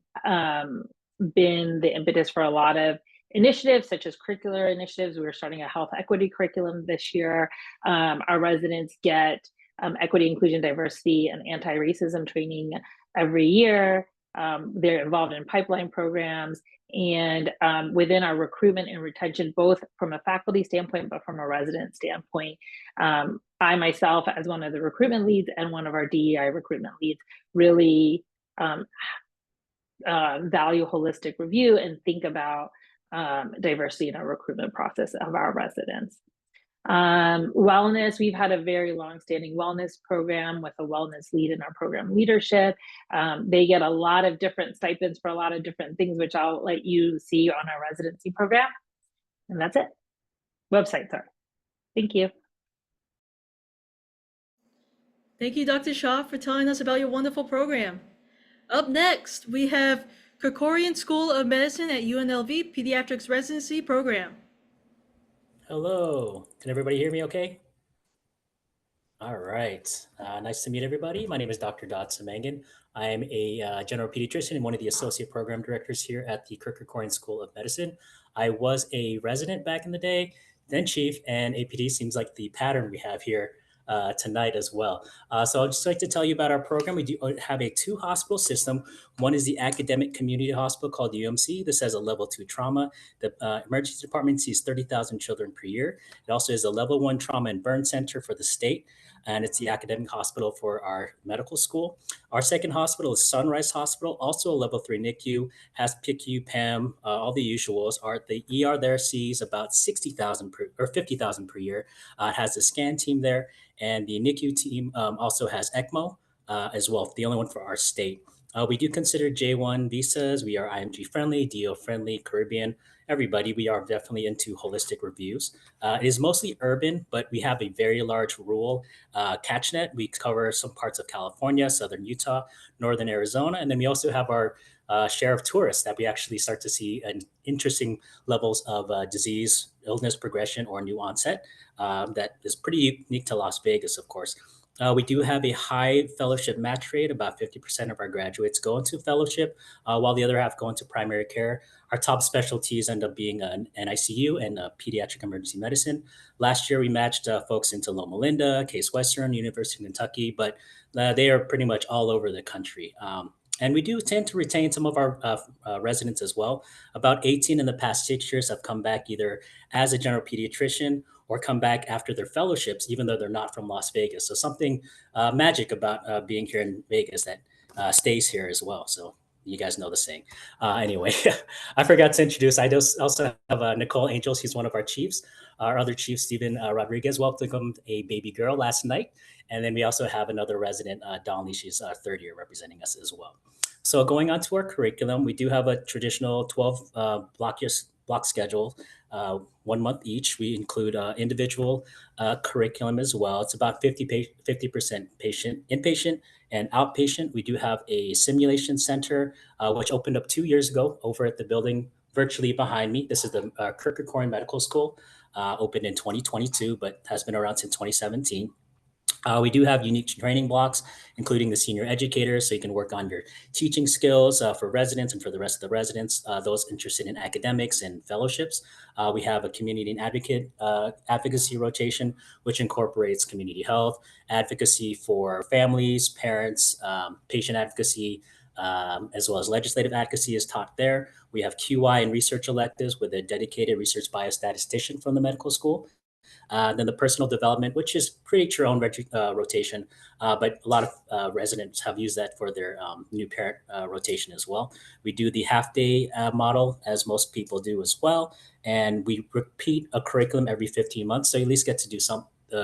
been the impetus for a lot of initiatives such as curricular initiatives. We're starting a health equity curriculum this year. Our residents get equity, inclusion, diversity, and anti-racism training every year. They're involved in pipeline programs, and within our recruitment and retention, both from a faculty standpoint, but from a resident standpoint. I myself, as one of the recruitment leads and one of our DEI recruitment leads, really value holistic review and think about diversity in our recruitment process of our residents. Wellness, we've had a very long-standing wellness program with a wellness lead in our program leadership. They get a lot of different stipends for a lot of different things, which I'll let you see on our residency program. And that's it. Website, sorry. Thank you. Thank you, Dr. Shah, for telling us about your wonderful program. Up next, we have Krikorian School of Medicine at UNLV Pediatrics Residency Program. Hello, can everybody hear me okay? All right, nice to meet everybody. My name is Dr. Dotson Mangan. I am a general pediatrician and one of the associate program directors here at the Kirk School of Medicine. I was a resident back in the day, then chief, and APD seems like the pattern we have here tonight as well. So I'd just like to tell you about our program. We do have a 2 hospital system. One is the academic community hospital called UMC. This has a level 2 trauma. The emergency department sees 30,000 children per year. It also is a level 1 trauma and burn center for the state. And it's the academic hospital for our medical school. Our second hospital is Sunrise Hospital, also a level 3 NICU, has PICU, PAM, all the usuals. The ER there sees about 60,000 or 50,000 per year. It has a scan team there, and the NICU team also has ECMO as well, the only one for our state. We do consider J1 visas. We are IMG friendly, DO friendly, Caribbean, everybody. We are definitely into holistic reviews. It is mostly urban, but we have a very large rural catchnet. We cover some parts of California, southern Utah, northern Arizona, and then we also have our share of tourists that we actually start to see an interesting levels of disease, illness progression, or new onset that is pretty unique to Las Vegas, of course. We do have a high fellowship match rate. About 50% of our graduates go into fellowship, while the other half go into primary care. Our top specialties end up being an NICU and pediatric emergency medicine. Last year, we matched folks into Loma Linda, Case Western, University of Kentucky, but they are pretty much all over the country. And we do tend to retain some of our residents as well. About 18 in the past 6 years have come back either as a general pediatrician or come back after their fellowships, even though they're not from Las Vegas. So something magic about being here in Vegas that stays here as well. So you guys know the saying. Anyway, I forgot to introduce. I also have Nicole Angels. He's one of our chiefs. Our other chief, Stephen Rodriguez, welcomed a baby girl last night. And then we also have another resident, Donnelly. She's 3rd year representing us as well. So going on to our curriculum, we do have a traditional 12 block schedule, 1 month each. We include individual curriculum as well. It's about 50% patient inpatient and outpatient. We do have a simulation center, which opened up 2 years ago over at the building virtually behind me. This is the Kirk Medical School, opened in 2022, but has been around since 2017. We do have unique training blocks, including the senior educators, so you can work on your teaching skills for residents and for the rest of the residents, those interested in academics and fellowships. We have a community and advocacy rotation, which incorporates community health, advocacy for families, parents, patient advocacy, as well as legislative advocacy is taught there. We have QI and research electives with a dedicated research biostatistician from the medical school. Then the personal development, which is create your own rotation, but a lot of residents have used that for their new parent rotation as well. We do the half-day model, as most people do as well, and we repeat a curriculum every 15 months, so you at least get to do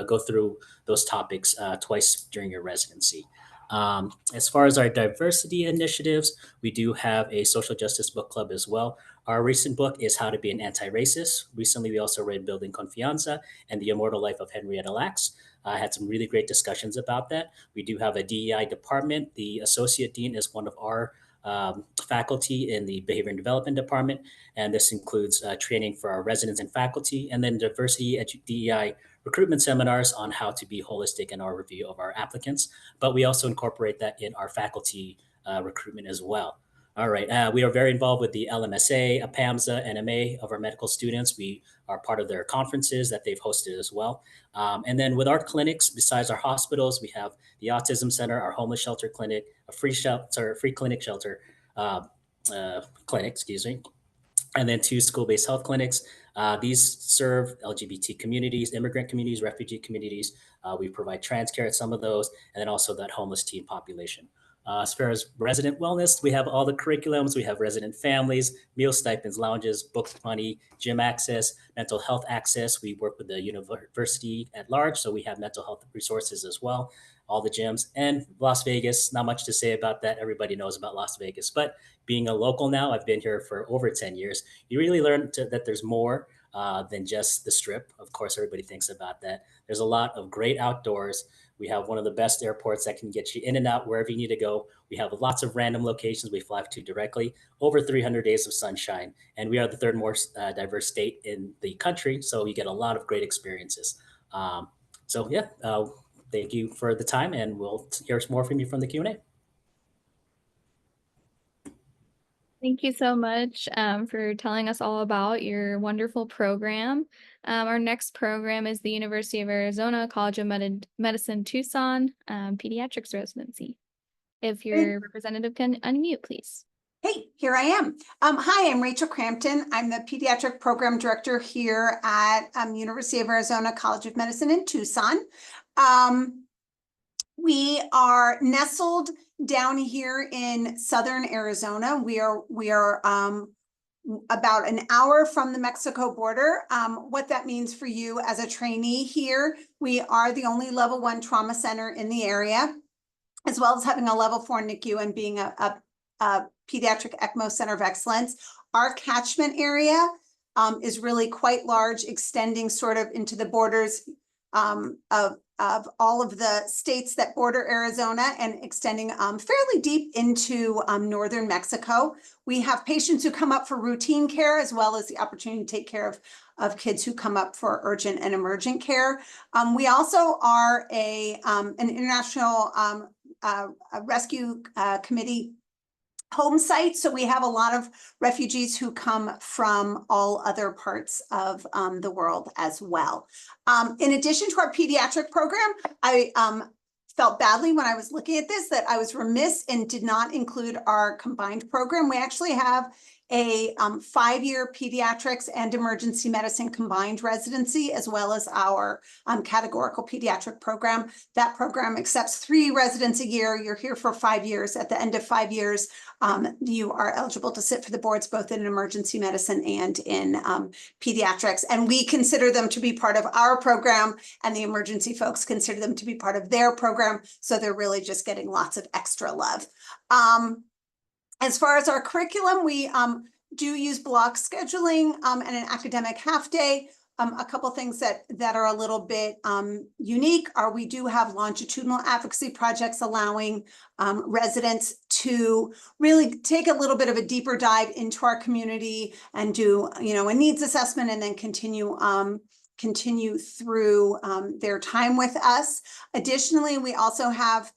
go through those topics twice during your residency. As far as our diversity initiatives, we do have a social justice book club as well. Our recent book is How to Be an Anti-Racist. Recently, we also read Building Confianza and The Immortal Life of Henrietta Lacks. I had some really great discussions about that. We do have a DEI department. The associate dean is one of our faculty in the behavior and development department, and this includes training for our residents and faculty, and then diversity DEI recruitment seminars on how to be holistic in our review of our applicants. But we also incorporate that in our faculty recruitment as well. All right, we are very involved with the LMSA, APAMSA, NMA of our medical students. We are part of their conferences that they've hosted as well. And then with our clinics, besides our hospitals, we have the Autism Center, our homeless shelter clinic, a free clinic shelter clinic, excuse me, and then 2 school-based health clinics. These serve LGBT communities, immigrant communities, refugee communities. We provide trans care at some of those, and then also that homeless teen population. As far as resident wellness, we have all the curriculums. We have resident families, meal stipends, lounges, book money, gym access, mental health access. We work with the university at large, so we have mental health resources as well, all the gyms. And Las Vegas, not much to say about that. Everybody knows about Las Vegas. But being a local now, I've been here for over 10 years. You really learn that there's more than just the Strip. Of course, everybody thinks about that. There's a lot of great outdoors. We have one of the best airports that can get you in and out wherever you need to go. We have lots of random locations we fly to directly, over 300 days of sunshine. And we are the 3rd most diverse state in the country. So you get a lot of great experiences. Thank you for the time, and we'll hear more from you from the Q&A. Thank you so much for telling us all about your wonderful program. Our next program is the University of Arizona College of Medicine Tucson Pediatrics Residency. If your representative can unmute, please. Hey, here I am. Hi, I'm Rachel Crampton. I'm the pediatric program director here at University of Arizona College of Medicine in Tucson. We are nestled down here in southern Arizona. We are about an hour from the Mexico border. What that means for you as a trainee here, we are the only level 1 trauma center in the area, as well as having a level 4 NICU and being a pediatric ECMO center of excellence. Our catchment area is really quite large, extending sort of into the borders of all of the states that border Arizona and extending fairly deep into northern Mexico. We have patients who come up for routine care, as well as the opportunity to take care of kids who come up for urgent and emergent care. We also are an international rescue committee home site. So we have a lot of refugees who come from all other parts of the world as well. In addition to our pediatric program, I felt badly when I was looking at this that I was remiss and did not include our combined program. We actually have a 5-year pediatrics and emergency medicine combined residency, as well as our categorical pediatric program. That program accepts 3 residents a year. You're here for 5 years. At the end of 5 years, you are eligible to sit for the boards, both in emergency medicine and in pediatrics. And we consider them to be part of our program, and the emergency folks consider them to be part of their program. So they're really just getting lots of extra love. As far as our curriculum, we do use block scheduling and an academic half day. A couple things that are a little bit unique are we do have longitudinal advocacy projects allowing residents to really take a little bit of a deeper dive into our community and do, a needs assessment, and then continue through their time with us. Additionally, we also have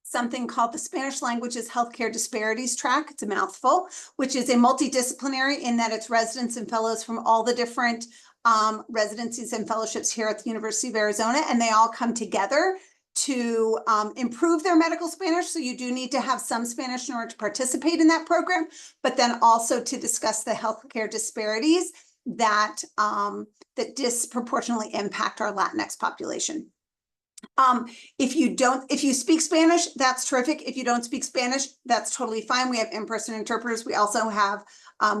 something called the Spanish Languages Healthcare Disparities Track. It's a mouthful, which is a multidisciplinary in that it's residents and fellows from all the different residencies and fellowships here at the University of Arizona, and they all come together to improve their medical Spanish. So you do need to have some Spanish in order to participate in that program, but then also to discuss the healthcare disparities that disproportionately impact our Latinx population. If you speak Spanish, that's terrific. If you don't speak Spanish, that's totally fine. We have in-person interpreters. We also have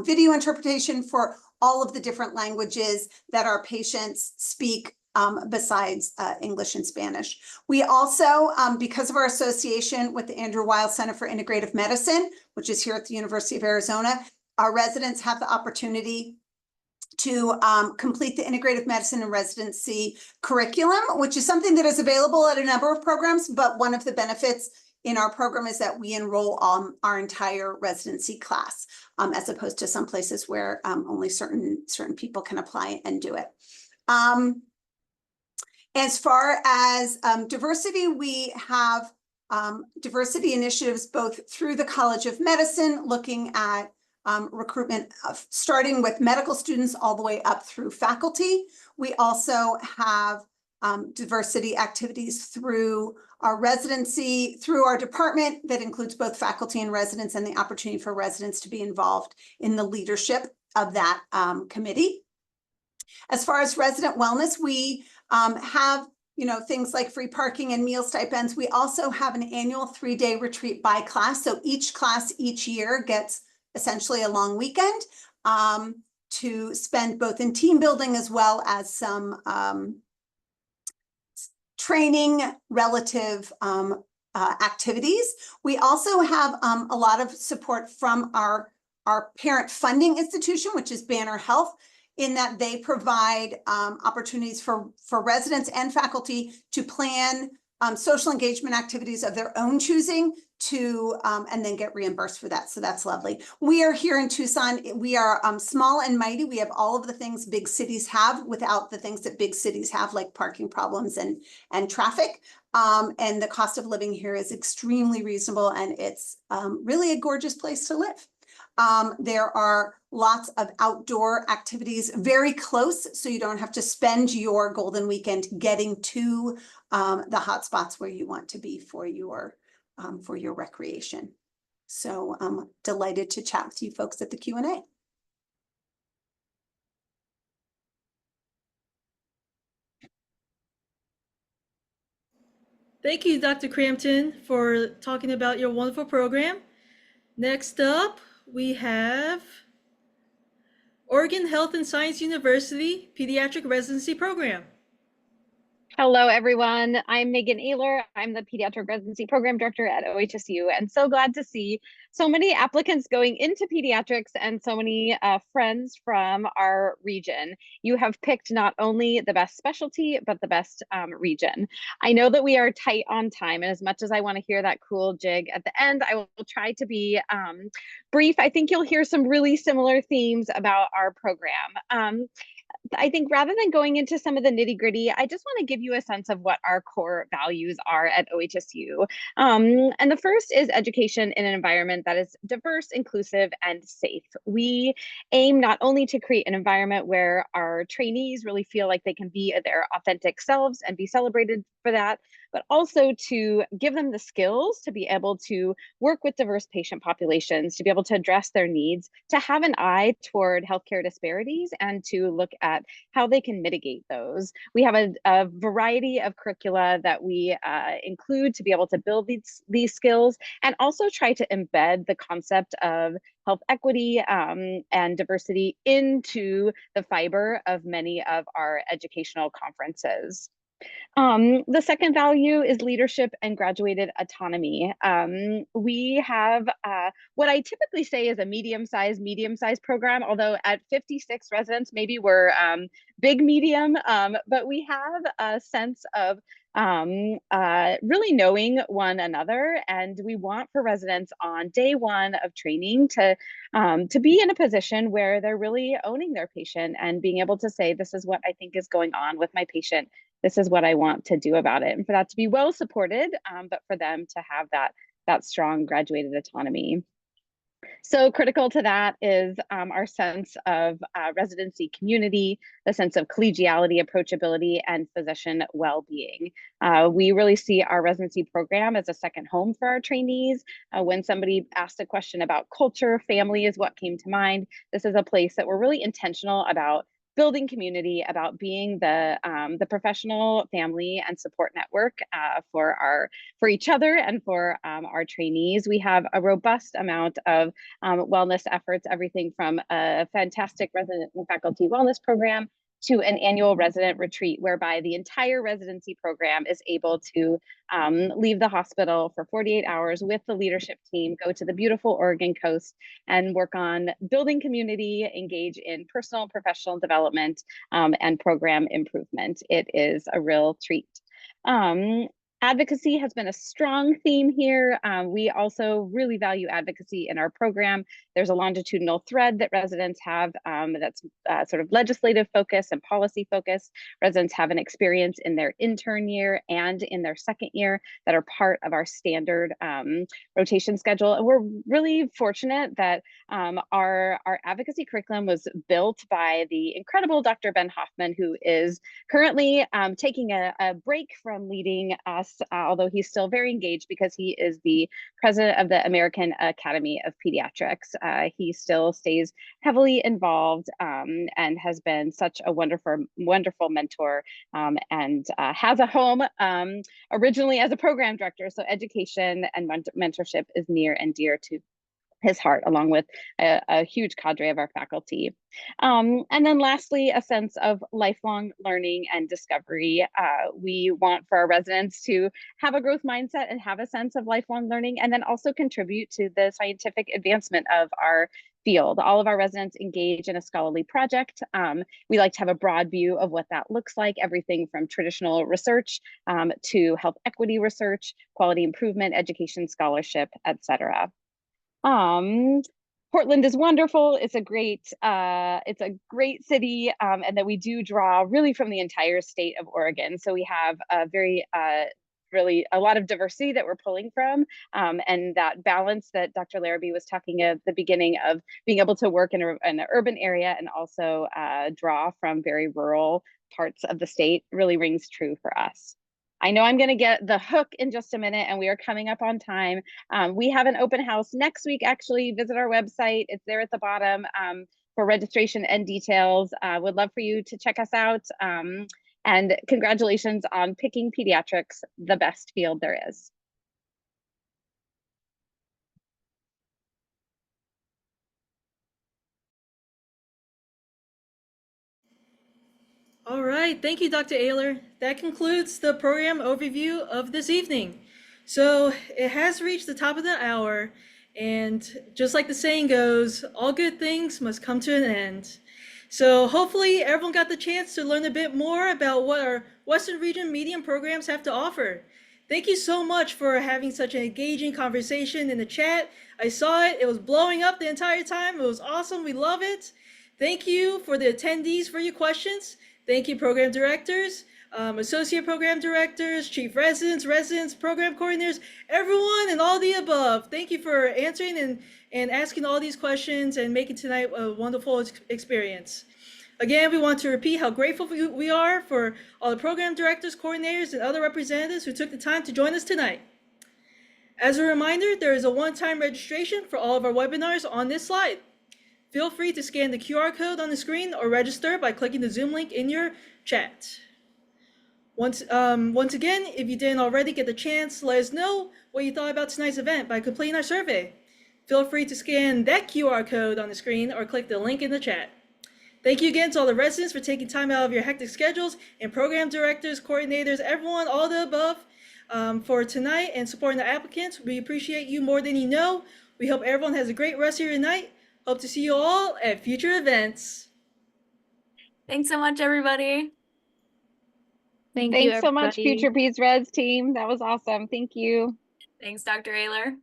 video interpretation for all of the different languages that our patients speak besides English and Spanish. We also, because of our association with the Andrew Weil Center for Integrative Medicine, which is here at the University of Arizona, our residents have the opportunity to complete the integrative medicine and residency curriculum, which is something that is available at a number of programs. But one of the benefits in our program is that we enroll our entire residency class, as opposed to some places where only certain people can apply and do it. As far as diversity, we have diversity initiatives both through the College of Medicine, looking at recruitment starting with medical students all the way up through faculty. We also have diversity activities through our residency, through our department that includes both faculty and residents, and the opportunity for residents to be involved in the leadership of that committee. As far as resident wellness, we have things like free parking and meal stipends. We also have an annual 3-day retreat by class. So each class each year gets essentially a long weekend to spend both in team building as well as some training relative activities. We also have a lot of support from our parent funding institution, which is Banner Health, in that they provide opportunities for residents and faculty to plan social engagement activities of their own choosing to and then get reimbursed for that. So that's lovely. We are here in Tucson. We are small and mighty. We have all of the things big cities have without the things that big cities have, like parking problems and traffic. And the cost of living here is extremely reasonable, and it's really a gorgeous place to live. There are lots of outdoor activities very close, so you don't have to spend your golden weekend getting to the hot spots where you want to be for your recreation. So I'm delighted to chat with you folks at the Q&A. Thank you, Dr. Crampton, for talking about your wonderful program. Next up, we have Oregon Health and Science University Pediatric Residency Program. Hello, everyone. I'm Megan Ehler. I'm the Pediatric Residency Program Director at OHSU, and so glad to see so many applicants going into pediatrics and so many friends from our region. You have picked not only the best specialty, but the best region. I know that we are tight on time, and as much as I want to hear that cool jig at the end, I will try to be brief. I think you'll hear some really similar themes about our program. I think rather than going into some of the nitty gritty, I just want to give you a sense of what our core values are at OHSU. And the first is education in an environment that is diverse, inclusive, and safe. We aim not only to create an environment where our trainees really feel like they can be their authentic selves and be celebrated for that, but also to give them the skills to be able to work with diverse patient populations, to be able to address their needs, to have an eye toward healthcare disparities, and to look at how they can mitigate those. We have a variety of curricula that we include to be able to build these skills, and also try to embed the concept of health equity and diversity into the fiber of many of our educational conferences. The second value is leadership and graduated autonomy. We have what I typically say is a medium-sized program, although at 56 residents, maybe we're big medium, but we have a sense of really knowing one another, and we want for residents on day one of training to be in a position where they're really owning their patient and being able to say, this is what I think is going on with my patient. This is what I want to do about it, and for that to be well supported, but for them to have that strong graduated autonomy. So critical to that is our sense of residency community, the sense of collegiality, approachability, and physician well-being. We really see our residency program as a second home for our trainees. When somebody asked a question about culture, family is what came to mind. This is a place that we're really intentional about building community, about being the professional family and support network for each other and for our trainees. We have a robust amount of wellness efforts, everything from a fantastic resident and faculty wellness program to an annual resident retreat, whereby the entire residency program is able to leave the hospital for 48 hours with the leadership team, go to the beautiful Oregon coast, and work on building community, engage in personal and professional development, and program improvement. It is a real treat. Advocacy has been a strong theme here. We also really value advocacy in our program. There's a longitudinal thread that residents have that's sort of legislative focus and policy focus. Residents have an experience in their intern year and in their second year that are part of our standard rotation schedule. And we're really fortunate that our advocacy curriculum was built by the incredible Dr. Ben Hoffman, who is currently taking a break from leading us, although he's still very engaged because he is the president of the American Academy of Pediatrics. He still stays heavily involved and has been such a wonderful mentor and has a home originally as a program director. So education and mentorship is near and dear to his heart, along with a huge cadre of our faculty. And then lastly, a sense of lifelong learning and discovery. We want for our residents to have a growth mindset and have a sense of lifelong learning, and then also contribute to the scientific advancement of our field. All of our residents engage in a scholarly project. We like to have a broad view of what that looks like, everything from traditional research to health equity research, quality improvement, education scholarship, etc. Portland is wonderful. It's a great city, and that we do draw really from the entire state of Oregon. So we have a very really a lot of diversity that we're pulling from, and that balance that Dr. Larrabee was talking at the beginning of being able to work in an urban area and also draw from very rural parts of the state really rings true for us. I know I'm going to get the hook in just a minute, and we are coming up on time. We have an open house next week. Actually, visit our website. It's there at the bottom for registration and details. Would love for you to check us out. And congratulations on picking pediatrics, the best field there is. All right, thank you, Dr. Ayler. That concludes the program overview of this evening. So it has reached the top of the hour, and just like the saying goes, all good things must come to an end. So hopefully everyone got the chance to learn a bit more about what our Western Region Medium programs have to offer. Thank you so much for having such an engaging conversation in the chat. I saw it, it was blowing up the entire time. It was awesome, we love it. Thank you for the attendees for your questions. Thank you, program directors, associate program directors, chief residents, program coordinators, everyone and all the above. Thank you for answering and asking all these questions and making tonight a wonderful experience. Again, we want to repeat how grateful we are for all the program directors, coordinators, and other representatives who took the time to join us tonight. As a reminder, there is a one-time registration for all of our webinars on this slide. Feel free to scan the QR code on the screen or register by clicking the Zoom link in your chat. Once again, if you didn't already get the chance, let us know what you thought about tonight's event by completing our survey. Feel free to scan that QR code on the screen or click the link in the chat. Thank you again to all the residents for taking time out of your hectic schedules, and program directors, coordinators, everyone, all the above, for tonight and supporting the applicants. We appreciate you more than you know. We hope everyone has a great rest of your night. Hope to see you all at future events. Thanks so much, everybody. Thank you, Thanks so much, everybody. Future Peds Res team. That was awesome. Thank you. Thanks, Dr. Ayler.